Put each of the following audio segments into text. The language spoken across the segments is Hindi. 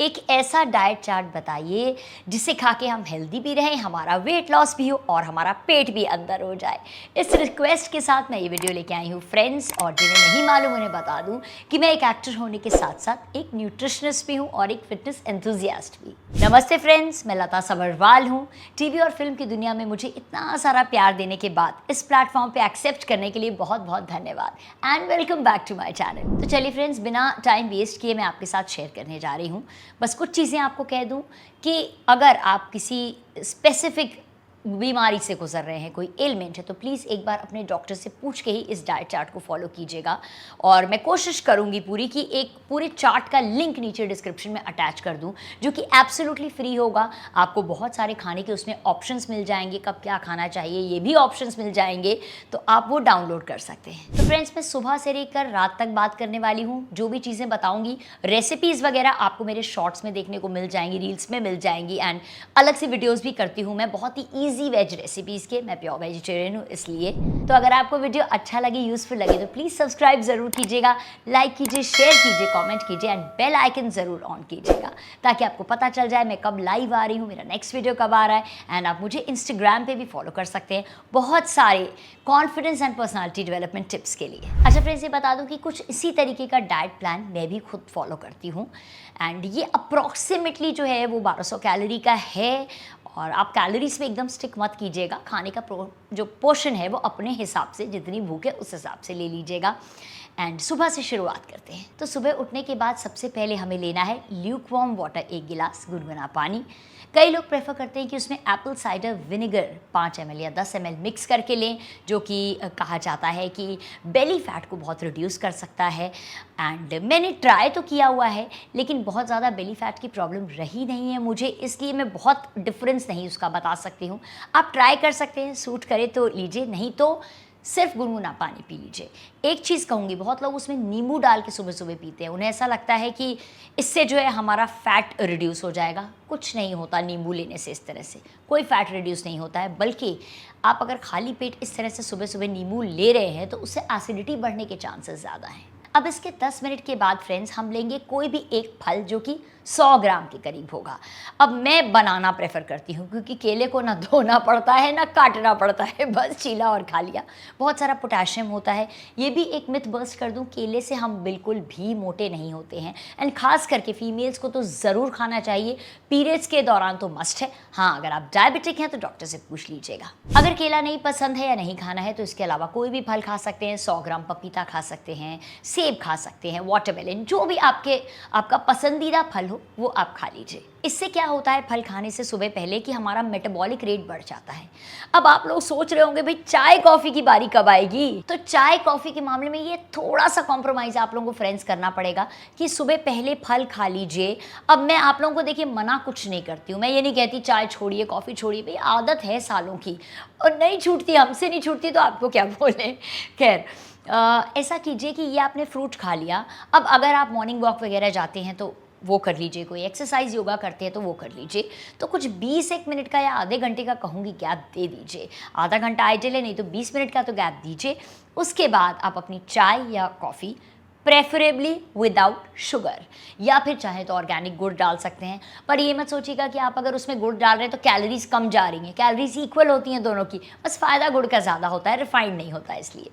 एक ऐसा डाइट चार्ट बताइए जिसे खा के हम हेल्दी भी रहें, हमारा वेट लॉस भी हो और हमारा पेट भी अंदर हो जाए। इस रिक्वेस्ट के साथ मैं ये वीडियो लेके आई हूँ फ्रेंड्स, और जिन्हें नहीं मालूम उन्हें बता दूँ कि मैं एक एक्टर होने के साथ साथ एक न्यूट्रिशनिस्ट भी हूँ और एक फिटनेस एंथुजियास्ट भी। नमस्ते फ्रेंड्स, मैं लता सबरवाल हूँ। टीवी और फिल्म की दुनिया में मुझे इतना सारा प्यार देने के बाद इस प्लेटफॉर्म पे एक्सेप्ट करने के लिए बहुत बहुत धन्यवाद and welcome back to my channel. तो चलिए फ्रेंड्स, बिना टाइम वेस्ट किए मैं आपके साथ शेयर करने जा रही हूँ। बस कुछ चीज़ें आपको कह दूँ कि अगर आप किसी स्पेसिफिक बीमारी से गुजर रहे हैं, कोई एलिमेंट है, तो प्लीज़ एक बार अपने डॉक्टर से पूछ के ही इस डाइट चार्ट को फॉलो कीजिएगा। और मैं कोशिश करूंगी पूरी कि एक पूरे चार्ट का लिंक नीचे डिस्क्रिप्शन में अटैच कर दूं, जो कि एब्सोल्युटली फ्री होगा। आपको बहुत सारे खाने के उसमें ऑप्शंस मिल जाएंगे, कब क्या खाना चाहिए ये भी ऑप्शंस मिल जाएंगे, तो आप वो डाउनलोड कर सकते हैं। तो फ्रेंड्स, मैं सुबह से लेकर रात तक बात करने वाली हूँ। जो भी चीज़ें बताऊँगी, रेसिपीज़ वगैरह आपको मेरे शॉर्ट्स में देखने को मिल जाएंगी, रील्स में मिल जाएंगी, एंड अलग से वीडियोज़ भी करती हूँ मैं बहुत ही ईजी वेज रेसिपीज़ के। मैं प्योर वेजिटेरियन हूँ इसलिए। तो अगर आपको वीडियो अच्छा लगे, यूज़फुल लगे, तो प्लीज़ सब्सक्राइब ज़रूर कीजिएगा, लाइक कीजिए, शेयर कीजिए, कमेंट कीजिए एंड बेल आइकन ज़रूर ऑन कीजिएगा, ताकि आपको पता चल जाए मैं कब लाइव आ रही हूँ, मेरा नेक्स्ट वीडियो कब आ रहा है। एंड आप मुझे इंस्टाग्राम पे भी फॉलो कर सकते हैं बहुत सारे confidence and personality development tips के लिए। अच्छा फ्रेंड्स, ये बता दूँ कि कुछ इसी तरीके का डाइट प्लान मैं भी खुद फॉलो करती हूँ, एंड ये अप्रॉक्सीमेटली जो है वो 1200 कैलोरी का है। और आप कैलोरीज पे एकदम स्टिक मत कीजिएगा, खाने का जो पोर्शन है वो अपने हिसाब से, जितनी भूख है उस हिसाब से ले लीजिएगा। एंड सुबह से शुरुआत करते हैं। तो सुबह उठने के बाद सबसे पहले हमें लेना है ल्यूक वार्म वाटर, 1 गिलास गुनगुना पानी। कई लोग प्रेफर करते हैं कि उसमें एप्पल साइडर विनेगर 5 ml या 10 ml मिक्स करके लें, जो कि कहा जाता है कि बेली फैट को बहुत रिड्यूस कर सकता है। एंड मैंने ट्राई तो किया हुआ है, लेकिन बहुत ज़्यादा बेली फैट की प्रॉब्लम रही नहीं है मुझे, इसलिए मैं बहुत डिफरेंस नहीं उसका बता सकती हूँ। आप ट्राई कर सकते हैं, सूट करे तो लीजिए, नहीं तो सिर्फ गुनगुना पानी पी लीजिए। एक चीज़ कहूँगी, बहुत लोग उसमें नींबू डाल के सुबह सुबह पीते हैं, उन्हें ऐसा लगता है कि इससे जो है हमारा फैट रिड्यूस हो जाएगा। कुछ नहीं होता नींबू लेने से, इस तरह से कोई फैट रिड्यूस नहीं होता है। बल्कि आप अगर खाली पेट इस तरह से सुबह सुबह नींबू ले रहे हैं तो उससे एसिडिटी बढ़ने के चांसेस ज़्यादा हैं। अब इसके 10 मिनट के बाद फ्रेंड्स हम लेंगे कोई भी एक फल जो कि 100 ग्राम के करीब होगा। अब मैं बनाना प्रेफर करती हूँ, क्योंकि केले को ना धोना पड़ता है ना काटना पड़ता है, बस छीला और खा लिया। बहुत सारा पोटेशियम होता है। ये भी एक मिथ बस्ट कर दूँ, केले से हम बिल्कुल भी मोटे नहीं होते हैं। एंड खास करके फीमेल्स को तो ज़रूर खाना चाहिए, पीरियड्स के दौरान तो मस्ट है। हाँ, अगर आप डायबिटिक हैं तो डॉक्टर से पूछ लीजिएगा। अगर केला नहीं पसंद है या नहीं खाना है तो इसके अलावा कोई भी फल खा सकते हैं। 100 ग्राम पपीता खा सकते हैं, सेब खा सकते हैं, वाटरमेलन, जो भी आपका पसंदीदा फल हो वो आप खा लीजिए। इससे क्या होता है फल खाने से सुबह पहले कि हमारा मेटाबॉलिक रेट बढ़ जाता है। अब आप लोग सोच रहे होंगे भाई चाय कॉफ़ी की बारी कब आएगी, तो चाय कॉफ़ी के मामले में ये थोड़ा सा कॉम्प्रोमाइज़ आप लोगों को फ्रेंड्स करना पड़ेगा कि सुबह पहले फल खा लीजिए। अब मैं आप लोगों को देखिए मना कुछ नहीं करती हूँ, मैं ये नहीं कहती चाय छोड़िए, कॉफ़ी छोड़िए, भाई आदत है सालों की और नहीं छूटती, हमसे नहीं छूटती तो आपको क्या बोले। खैर, ऐसा कीजिए कि ये आपने फ्रूट खा लिया। अब अगर आप मॉर्निंग वॉक वगैरह जाते हैं तो वो कर लीजिए, कोई एक्सरसाइज योगा करते हैं तो वो कर लीजिए। तो कुछ 20-1 मिनट का या आधे घंटे का कहूँगी गैप दे दीजिए। आधा घंटा आइडियल है, नहीं तो 20 मिनट का तो गैप दीजिए। उसके बाद आप अपनी चाय या कॉफ़ी प्रेफरेबली विदाउट शुगर, या फिर चाहे तो ऑर्गेनिक गुड़ डाल सकते हैं। पर ये मत सोचिएगा कि आप अगर उसमें गुड़ डाल रहे हैं तो कैलोरीज कम जा रही हैं। कैलोरीज इक्वल होती हैं दोनों की, बस फ़ायदा गुड़ का ज़्यादा होता है, रिफाइंड नहीं होता इसलिए।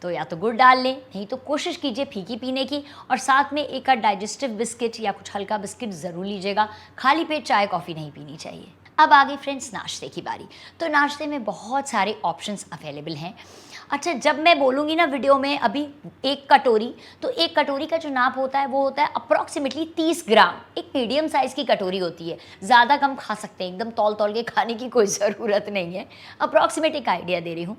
तो या तो गुड़ डाल लें, नहीं तो कोशिश कीजिए फीकी पीने की, और साथ में एक आध डाइजेस्टिव बिस्किट या कुछ हल्का बिस्किट ज़रूर लीजिएगा। खाली पेट चाय कॉफ़ी नहीं पीनी चाहिए। अब आगे फ्रेंड्स नाश्ते की बारी। तो नाश्ते में बहुत सारे ऑप्शंस अवेलेबल हैं। अच्छा, जब मैं बोलूँगी ना वीडियो में अभी 1 कटोरी, तो 1 कटोरी का जो नाप होता है वो होता है अप्रॉक्सीमेटली 30 ग्राम। एक मीडियम साइज़ की कटोरी होती है, ज़्यादा कम खा सकते हैं, एकदम तौल तौल के खाने की कोई ज़रूरत नहीं है। अप्रॉक्सीमेट एक आइडिया दे रही हूँ।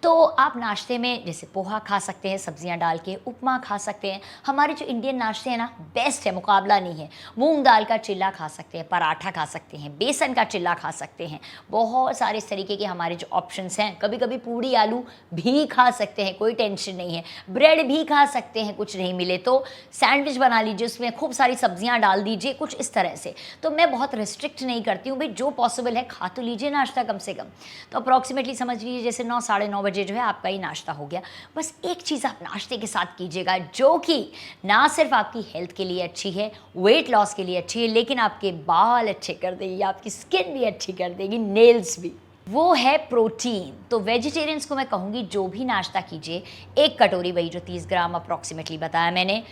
तो आप नाश्ते में जैसे पोहा खा सकते हैं सब्जियां डाल के, उपमा खा सकते हैं। हमारे जो इंडियन नाश्ते हैं ना, बेस्ट है, मुकाबला नहीं है। मूंग दाल का चिल्ला खा सकते हैं, पराठा खा सकते हैं, बेसन का चिल्ला चिल्ला खा सकते हैं। बहुत सारे इस तरीके के हमारे जो ऑप्शंस हैं, कभी कभी पूड़ी आलू भी खा सकते हैं, कोई टेंशन नहीं है। ब्रेड भी खा सकते हैं, कुछ नहीं मिले तो सैंडविच बना लीजिए, उसमें खूब सारी सब्जियां डाल दीजिए, कुछ इस तरह से। तो मैं बहुत रिस्ट्रिक्ट नहीं करती हूँ भाई, जो पॉसिबल है खा तो लीजिए नाश्ता कम से कम। तो अप्रॉक्सीमेटली समझ लीजिए जैसे 9 साढ़े 9 बजे जो है आपका ही नाश्ता हो गया। बस एक चीज़ आप नाश्ते के साथ कीजिएगा जो कि ना सिर्फ आपकी हेल्थ के लिए अच्छी है, वेट लॉस के लिए अच्छी है, लेकिन आपके बाल अच्छे कर देगी, आपकी स्किन भी अच्छी कर देगी, नेल्स भी। वो है प्रोटीन। तो वेजिटेरियंस को मैं कहूँगी जो भी नाश्ता कीजिए, 1 कटोरी, वही जो 30 ग्राम अप्रॉक्सीमेटली बताया मैंने,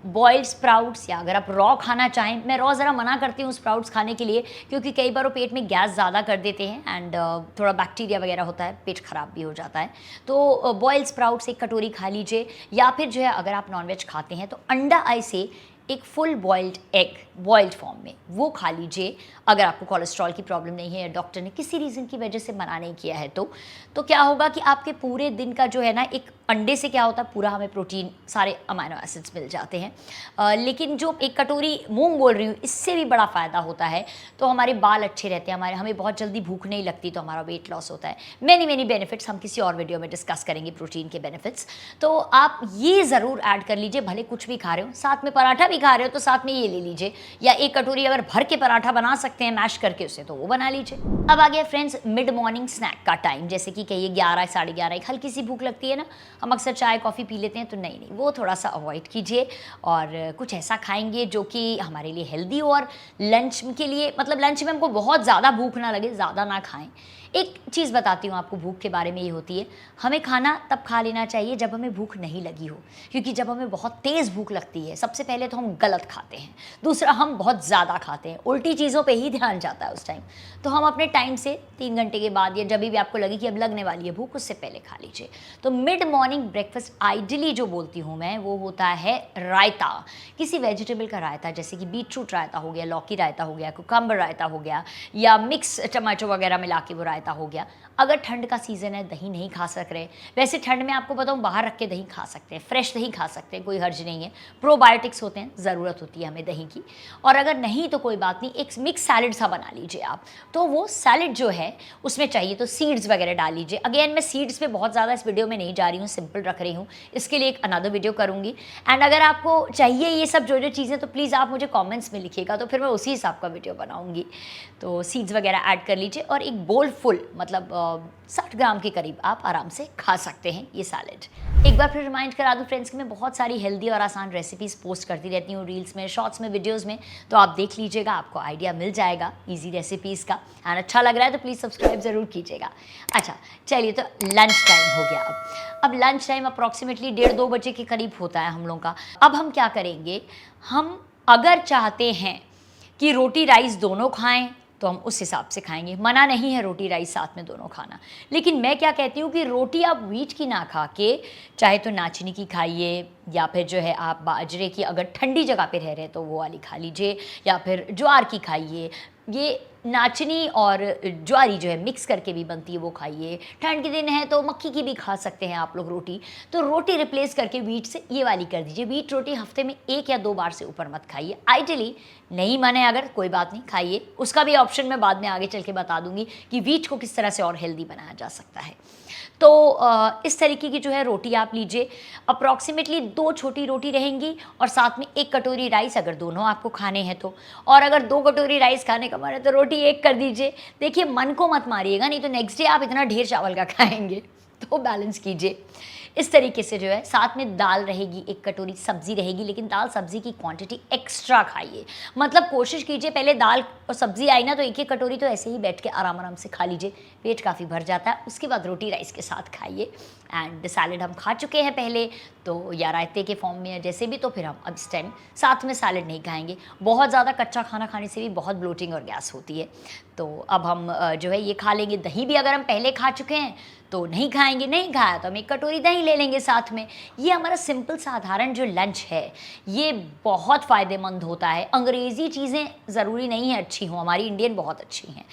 बॉइल्ड स्प्राउट्स, या अगर आप रॉ खाना चाहें, मैं रॉ ज़रा मना करती हूँ स्प्राउट्स खाने के लिए, क्योंकि कई बार वो पेट में गैस ज़्यादा कर देते हैं एंड थोड़ा बैक्टीरिया वगैरह होता है, पेट ख़राब भी हो जाता है। तो बॉइल्ड स्प्राउट्स 1 कटोरी खा लीजिए, या फिर जो है अगर आप नॉनवेज खाते हैं तो अंडा आई से एक full boiled egg boiled form में वो खा लीजिए। अगर आपको कोलेस्ट्रॉल की प्रॉब्लम नहीं है या डॉक्टर ने किसी रीज़न की वजह से मना नहीं किया है तो क्या होगा कि आपके पूरे दिन का जो है ना, एक अंडे से क्या होता है, पूरा हमें प्रोटीन, सारे अमाइनो एसिड्स मिल जाते हैं। लेकिन जो 1 कटोरी मूंग बोल रही हूँ, इससे भी बड़ा फ़ायदा होता है। तो हमारे बाल अच्छे रहते हैं, हमें बहुत जल्दी भूख नहीं लगती, तो हमारा वेट लॉस होता है। मैनी बेनिफिट्स हम किसी और वीडियो में डिस्कस करेंगे, प्रोटीन के बेनिफिट्स। तो आप ये ज़रूर ऐड कर लीजिए, भले कुछ भी खा रहे हो, साथ में पराठा भी खा रहे हो तो साथ में ये ले लीजिए, या 1 कटोरी अगर भर के पराठा बना सकते हैं मैश करके उसे, तो वो बना लीजिए। अब आ गया फ्रेंड्स मिड मॉर्निंग स्नैक का टाइम। जैसे कि कहिए 11 साढ़े 11, एक हल्की सी भूख लगती है ना, हम अक्सर चाय कॉफ़ी पी लेते हैं, तो नहीं, वो थोड़ा सा अवॉइड कीजिए और कुछ ऐसा खाएंगे जो कि हमारे लिए हेल्दी हो, और लंच के लिए, मतलब लंच में हमको बहुत ज़्यादा भूख ना लगे, ज़्यादा ना खाएं। एक चीज़ बताती हूँ आपको भूख के बारे में, ये होती है, हमें खाना तब खा लेना चाहिए जब हमें भूख नहीं लगी हो, क्योंकि जब हमें बहुत तेज़ भूख लगती है, सबसे पहले तो हम गलत खाते हैं, दूसरा हम बहुत ज़्यादा खाते हैं, उल्टी चीज़ों पे ही ध्यान जाता है उस टाइम। तो हम अपने टाइम से 3 घंटे के बाद, या जब भी आपको लगे कि अब लगने वाली है भूख, उससे पहले खा लीजिए। तो मिड मॉर्निंग ब्रेकफास्ट आइडियली जो बोलती हूँ मैं, वो होता है रायता, किसी वेजिटेबल का रायता, जैसे कि बीटरूट रायता हो गया, लौकी रायता हो गया, कुकम्बर रायता हो गया, या मिक्स टमाटो वगैरह मिला के वो रायता हो गया। अगर ठंड का सीज़न है, दही नहीं खा सक रहे, वैसे ठंड में आपको बताऊं बाहर रख के दही खा सकते हैं, फ्रेश दही खा सकते हैं, कोई हर्ज नहीं है, प्रोबायोटिक्स होते हैं, ज़रूरत होती है हमें दही की। और अगर नहीं तो कोई बात नहीं, एक मिक्स सैलड सा बना लीजिए आप। तो वो सैलड जो है उसमें चाहिए तो सीड्स वगैरह डाल लीजिए। अगेन मैं सीड्स पे बहुत ज़्यादा इस वीडियो में नहीं जा रही हूँ, सिंपल रख रही हूँ, इसके लिए एक अनदर वीडियो करूँगी। एंड अगर आपको चाहिए ये सब जो चीज़ें, तो प्लीज़ आप मुझे कॉमेंट्स में लिखिएगा, तो फिर मैं उसी हिसाब का वीडियो बनाऊँगी। तो सीड्स वगैरह ऐड कर लीजिए, और एक बोल फुल, मतलब 60 ग्राम के करीब आप आराम से खा सकते हैं ये सैलेड। एक बार फिर रिमाइंड करा दूं फ्रेंड्स कि मैं बहुत सारी हेल्दी और आसान रेसिपीज़ पोस्ट करती रहती हूँ, रील्स में, शॉर्ट्स में, वीडियोस में, तो आप देख लीजिएगा, आपको आइडिया मिल जाएगा इजी रेसिपीज़ का। एंड अच्छा लग रहा है तो प्लीज़ सब्सक्राइब ज़रूर कीजिएगा। अच्छा चलिए, तो लंच टाइम हो गया। अब लंच टाइम अप्रॉक्सीमेटली 1:30-2 बजे के करीब होता है हम लोग का। अब हम क्या करेंगे, हम अगर चाहते हैं कि रोटी राइस दोनों खाएं तो हम उस हिसाब से खाएंगे, मना नहीं है रोटी राइस साथ में दोनों खाना। लेकिन मैं क्या कहती हूँ कि रोटी आप व्हीट की ना खा के, चाहे तो नाचनी की खाइए, या फिर जो है आप बाजरे की, अगर ठंडी जगह पे रह रहे हैं तो वो वाली खा लीजिए, या फिर ज्वार की खाइए। ये नाचनी और ज्वारी जो है मिक्स करके भी बनती है, वो खाइए। ठंड के दिन है तो मक्की की भी खा सकते हैं आप लोग रोटी। तो रोटी रिप्लेस करके व्हीट से ये वाली कर दीजिए। व्हीट रोटी हफ्ते में 1 या 2 बार से ऊपर मत खाइए। आइडियली नहीं माने अगर, कोई बात नहीं, खाइए, उसका भी ऑप्शन मैं बाद में आगे चल के बता दूंगी कि व्हीट को किस तरह से और हेल्दी बनाया जा सकता है। तो इस तरीके की जो है रोटी आप लीजिए। अप्रॉक्सीमेटली 2 छोटी रोटी रहेंगी, और साथ में 1 कटोरी राइस, अगर दोनों आपको खाने हैं तो। और अगर 2 कटोरी राइस खाने का मन है तो रोटी 1 कर दीजिए। देखिए मन को मत मारिएगा, नहीं तो नेक्स्ट डे आप इतना ढेर चावल का खाएंगे। तो बैलेंस कीजिए इस तरीके से जो है। साथ में दाल रहेगी, 1 कटोरी सब्जी रहेगी, लेकिन दाल सब्जी की क्वांटिटी एक्स्ट्रा खाइए। मतलब कोशिश कीजिए, पहले दाल और सब्जी आई ना तो 1-1 कटोरी तो ऐसे ही बैठ के आराम आराम से खा लीजिए, पेट काफ़ी भर जाता है। उसके बाद रोटी राइस के साथ खाइए। एंड सैलेड हम खा चुके हैं पहले तो, या रायते के फॉर्म में या जैसे भी, तो फिर हम अब इस टाइम साथ में सैलेड नहीं खाएंगे। बहुत ज़्यादा कच्चा खाना खाने से भी बहुत ब्लोटिंग और गैस होती है। तो अब हम जो है ये खा लेंगे। दही भी अगर हम पहले खा चुके हैं तो नहीं खाएंगे, नहीं खाया तो हम 1 कटोरी दही ले लेंगे साथ में। ये हमारा सिंपल साधारण जो लंच है, ये बहुत फ़ायदेमंद होता है। अंग्रेज़ी चीज़ें ज़रूरी नहीं है अच्छी हों, हमारी इंडियन बहुत अच्छी हैं।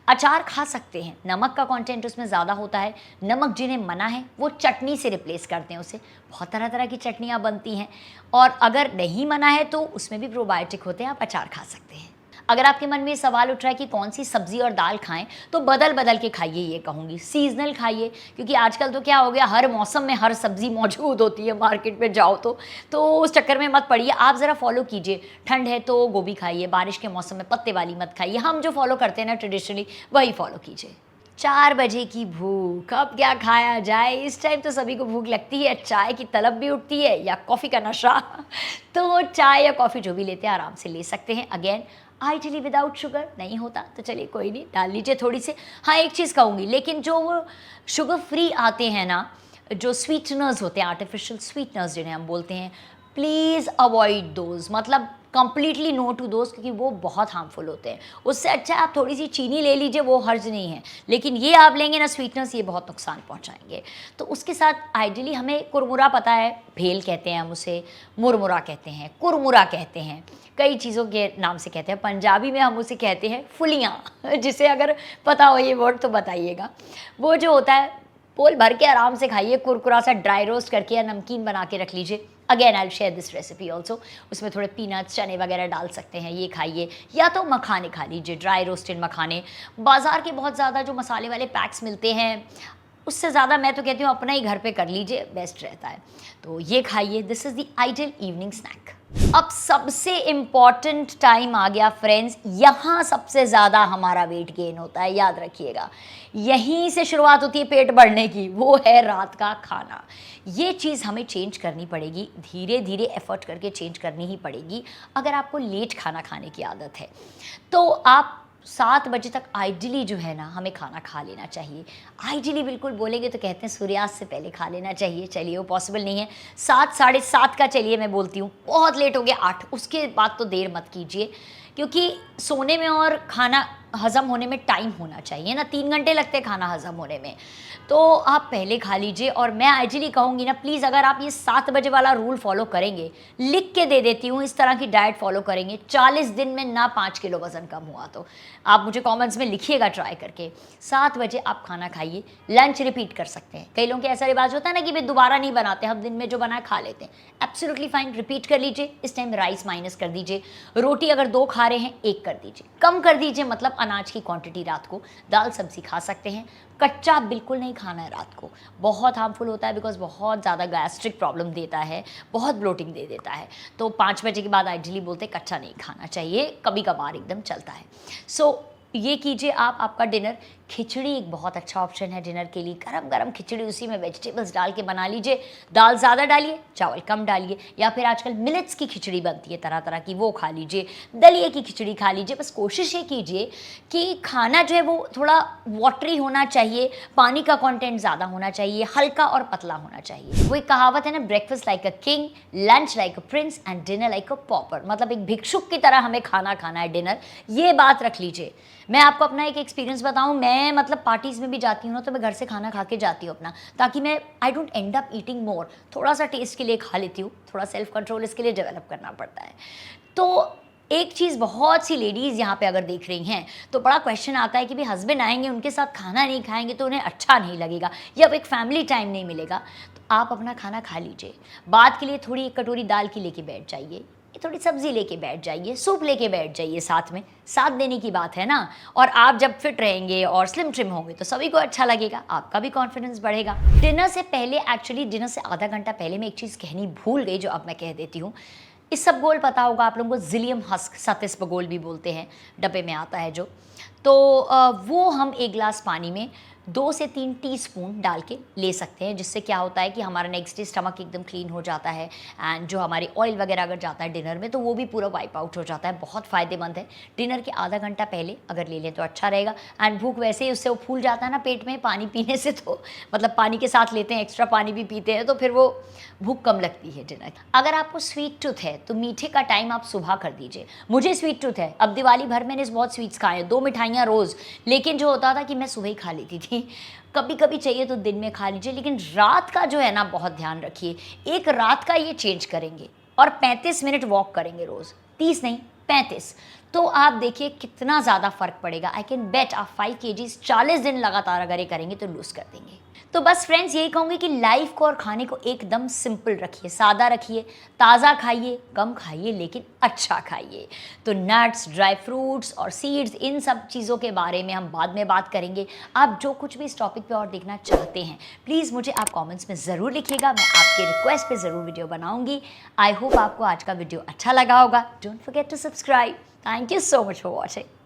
अचार खा सकते हैं, नमक का कंटेंट उसमें ज़्यादा होता है। नमक जिन्हें मना है वो चटनी से रिप्लेस करते हैं उसे। बहुत तरह तरह की चटनियाँ बनती हैं, और अगर नहीं मना है तो उसमें भी प्रोबायोटिक होते हैं, आप अचार खा सकते हैं। अगर आपके मन में ये सवाल उठ रहा है कि कौन सी सब्जी और दाल खाएं, तो बदल बदल के खाइए, ये कहूँगी। सीजनल खाइए, क्योंकि आजकल तो क्या हो गया, हर मौसम में हर सब्जी मौजूद होती है, मार्केट में जाओ तो उस चक्कर में मत पड़िए। आप ज़रा फॉलो कीजिए, ठंड है तो गोभी खाइए, बारिश के मौसम में पत्ते वाली मत खाइए। हम जो फॉलो करते हैं ना ट्रेडिशनली, वही फॉलो कीजिए। 4 बजे की भूख, अब क्या खाया जाए? इस टाइम तो सभी को भूख लगती है, चाय की तलब भी उठती है या कॉफ़ी का नशा तो चाय या कॉफ़ी जो भी लेते हैं आराम से ले सकते हैं। अगेन आइडियली विदाउट शुगर, नहीं होता तो चलिए कोई नहीं, डाल लीजिए थोड़ी सी। हाँ, एक चीज़ कहूँगी, लेकिन जो वो शुगर फ्री आते हैं ना, जो स्वीटनर्स होते हैं, आर्टिफिशियल स्वीटनर्स जिन्हें हम बोलते हैं, प्लीज़ अवॉइड दोज, मतलब कंप्लीटली नो टू दोज, क्योंकि वो बहुत हार्मफुल होते हैं। उससे अच्छा आप थोड़ी सी चीनी ले लीजिए, वो हर्ज नहीं है, लेकिन ये आप लेंगे ना स्वीटनर्स, ये बहुत नुकसान पहुंचाएंगे। तो उसके साथ आइडियली हमें कुरमुरा, पता है भेल कहते हैं हम उसे, मुरमुरा कहते हैं, कुरमुरा कहते हैं, कई चीज़ों के नाम से कहते हैं। पंजाबी में हम उसे कहते हैं फुलियाँ जिसे अगर पता हो ये वर्ड तो बताइएगा। वो जो होता है, पोल भर के आराम से खाइए, कुरकुरा सा ड्राई रोस्ट करके या नमकीन बना के रख लीजिए। Again I will share this recipe also, उसमें थोड़े पीनट्स, चने वगैरह डाल सकते हैं, ये खाइए। या तो मखाने खा लीजिए, ड्राई रोस्टेड मखाने। बाज़ार के बहुत ज़्यादा जो मसाले वाले पैक्स मिलते हैं, उससे ज़्यादा मैं तो कहती हूँ अपना ही घर पे कर लीजिए, बेस्ट रहता है। तो ये खाइए, this is the ideal evening snack. अब सबसे इम्पॉर्टेंट टाइम आ गया फ्रेंड्स, यहाँ सबसे ज़्यादा हमारा वेट गेन होता है, याद रखिएगा। यहीं से शुरुआत होती है पेट बढ़ने की, वो है रात का खाना। ये चीज़ हमें चेंज करनी पड़ेगी, धीरे धीरे एफर्ट करके चेंज करनी ही पड़ेगी। अगर आपको लेट खाना खाने की आदत है तो आप 7 बजे तक आइडियली जो है ना हमें खाना खा लेना चाहिए। आइडियली बिल्कुल बोलेंगे तो कहते हैं सूर्यास्त से पहले खा लेना चाहिए, चलिए वो पॉसिबल नहीं है। 7 साढ़े 7 का चलिए मैं बोलती हूँ, बहुत लेट हो गया 8, उसके बाद तो देर मत कीजिए, क्योंकि सोने में और खाना हज़म होने में टाइम होना चाहिए ना, 3 घंटे लगते हैं खाना हज़म होने में, तो आप पहले खा लीजिए। और मैं आइडियली कहूँगी ना, प्लीज़ अगर आप ये 7 बजे वाला रूल फॉलो करेंगे, लिख के दे देती हूँ, इस तरह की डाइट फॉलो करेंगे, 40 दिन में ना 5 किलो वज़न कम हुआ तो आप मुझे कमेंट्स में लिखिएगा ट्राई करके। 7 बजे आप खाना खाइए, लंच रिपीट कर सकते हैं। कई लोगों के ऐसा रिवाज होता है ना कि भाई दोबारा नहीं बनाते, हम दिन में जो बनाए खा लेते हैं, एब्सोल्युटली फाइन, रिपीट कर लीजिए। इस टाइम राइस माइनस कर दीजिए, रोटी अगर 2 खा रहे हैं 1 कर दीजिए, कम कर दीजिए, मतलब अनाज की क्वांटिटी रात को। दाल सब्जी खा सकते हैं, कच्चा बिल्कुल नहीं खाना है रात को, बहुत हार्मफुल होता है, बिकॉज बहुत ज़्यादा गैस्ट्रिक प्रॉब्लम देता है, बहुत ब्लोटिंग दे देता है। तो 5 बजे के बाद आइडियली बोलते हैं कच्चा नहीं खाना चाहिए, कभी कभार एकदम चलता है। सो ये कीजिए आप। आपका डिनर, खिचड़ी एक बहुत अच्छा ऑप्शन है डिनर के लिए, गरम गरम खिचड़ी, उसी में वेजिटेबल्स डाल के बना लीजिए। दाल ज़्यादा डालिए, चावल कम डालिए, या फिर आजकल मिलेट्स की खिचड़ी बनती है तरह तरह की, वो खा लीजिए। दलिए की खिचड़ी खा लीजिए। बस कोशिश ये कीजिए कि खाना जो है वो थोड़ा वाटरी होना चाहिए, पानी का कंटेंट ज़्यादा होना चाहिए, हल्का और पतला होना चाहिए। वो एक कहावत है ना, breakfast like a king, lunch like a prince and dinner like a pauper, मतलब एक भिक्षुक की तरह हमें खाना खाना है डिनर, ये बात रख लीजिए। मैं आपको अपना एक एक्सपीरियंस बताऊं, मैं मतलब पार्टीज़ में भी जाती हूँ ना, तो मैं घर से खाना खा के जाती हूँ अपना, ताकि मैं I don't and up eating मोर, थोड़ा सा टेस्ट के लिए खा लेती हूँ, थोड़ा सेल्फ कंट्रोल इसके लिए डेवलप करना पड़ता है। तो एक चीज़, बहुत सी लेडीज़ यहाँ पे अगर देख रही हैं तो बड़ा क्वेश्चन आता है कि भाई हस्बैंड आएंगे, उनके साथ खाना नहीं खाएंगे तो उन्हें अच्छा नहीं लगेगा, या एक फैमिली टाइम नहीं मिलेगा। तो आप अपना खाना खा लीजिए, बाद के लिए थोड़ी एक कटोरी दाल की लेके बैठ जाइए, थोड़ी सब्जी लेके बैठ जाइए, सूप लेके बैठ जाइए, साथ में साथ देने की बात है ना। और आप जब फिट रहेंगे और स्लिम ट्रिम होंगे तो सभी को अच्छा लगेगा, आपका भी कॉन्फिडेंस बढ़ेगा। डिनर से पहले, एक्चुअली डिनर से आधा घंटा पहले मैं एक चीज़ कहनी भूल गई, जो अब मैं कह देती हूँ। इसबगोल पता होगा आप लोगों को, जिलियम हस्क, सतिस्बगोल भी बोलते हैं, डब्बे में आता है जो, तो वो हम 1 गिलास पानी में 2 से 3 टीस्पून डाल के ले सकते हैं, जिससे क्या होता है कि हमारा नेक्स्ट डे स्टमक एकदम क्लीन हो जाता है, एंड जो हमारी ऑयल वगैरह अगर जाता है डिनर में तो वो भी पूरा वाइप आउट हो जाता है। बहुत फ़ायदेमंद है, डिनर के आधा घंटा पहले अगर ले लें तो अच्छा रहेगा। एंड भूख वैसे ही उससे वो फूल जाता है ना पेट में, पानी पीने से, तो मतलब पानी के साथ लेते हैं, एक्स्ट्रा पानी भी पीते हैं, तो फिर वो भूख कम लगती है डिनर। अगर आपको स्वीट टूथ है तो मीठे का टाइम आप सुबह कर दीजिए। मुझे स्वीट टूथ है, अब दिवाली भर मैंने बहुत स्वीट्स खाए, 2 मिठाइयाँ रोज़, लेकिन जो होता था कि मैं सुबह ही खा लेती थी। कभी कभी चाहिए तो दिन में खा लीजिए, लेकिन रात का जो है ना बहुत ध्यान रखिए। एक रात का ये चेंज करेंगे और 35 मिनट वॉक करेंगे रोज़, 30 नहीं 35। तो आप देखिए कितना ज़्यादा फ़र्क पड़ेगा। आई कैन बेट आप 5 केजीज़ 40 दिन लगातार अगर ये करेंगे तो लूज़ कर देंगे। तो बस फ्रेंड्स यही कहूँगी कि लाइफ को और खाने को एकदम सिंपल रखिए, सादा रखिए, ताज़ा खाइए, कम खाइए लेकिन अच्छा खाइए। तो नट्स, ड्राई फ्रूट्स और सीड्स, इन सब चीज़ों के बारे में हम बाद में बात करेंगे। आप जो कुछ भी इस टॉपिक पे और देखना चाहते हैं प्लीज़ मुझे आप कमेंट्स में ज़रूर लिखिएगा, मैं आपके रिक्वेस्ट पे ज़रूर वीडियो बनाऊँगी। आई होप आपको आज का वीडियो अच्छा लगा होगा। Don't forget to subscribe. Thank you so much for watching.